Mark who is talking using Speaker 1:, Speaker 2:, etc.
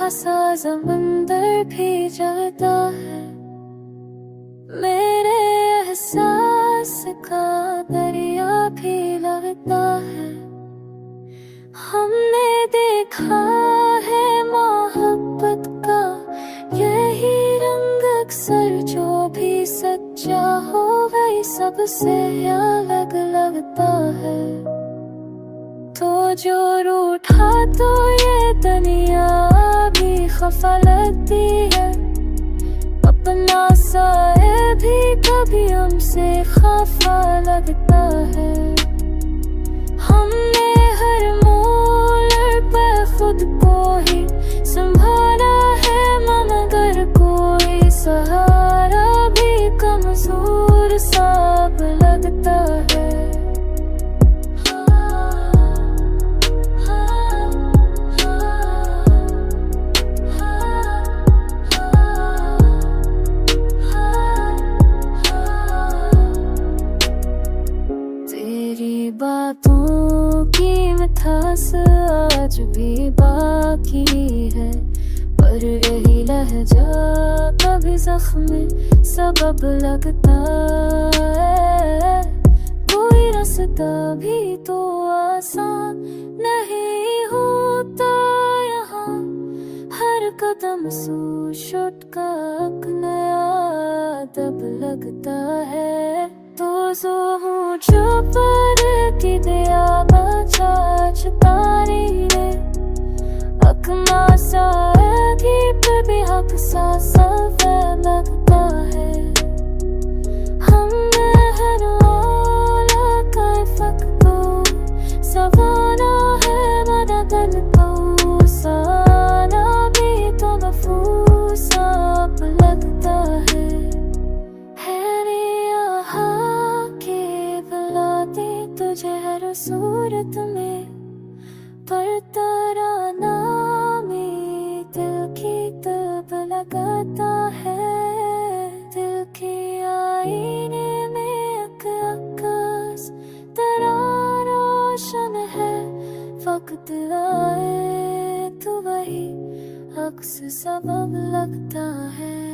Speaker 1: सा समंदर भी जलता है, मेरे एहसास का दरिया भी लगता है। हमने देखा है मोहब्बत का यही रंग अक्सर, जो भी सच्चा हो वही सबसे अलग लगता है। तो जो रूठा तो ये दुनिया भी खफा लगती है, अपना साए भी कभी हमसे खफा लगता है। हमने हर मोड़ पर खुद को ही संभाला है, मगर कोई सहारा भी कमजोर सा अब लगता है। तेरी बातों की मिठास आज भी बाकी है, पर यही लहजा कभी जख्म सबब लगता है। कोई रास्ता भी तो आसान नहीं होता यहाँ, हर कदम सूशुट का एक नया अदब लगता है। तो जो हूँ चुप की दिया बचा तारी ने, अकना सा थी पर भी हक सा सब लगता है। हमने हर वाला का फक को सवाना है, मदद को साना भी तो मफूसा अब लगता है। तुझे हर सूरत में, पर तेरा नाम ही दिल की तब लगाता है। दिल की आईने में अक्स तेरा रोशन है, वक्त आए तो वही अक्स सबब लगता है।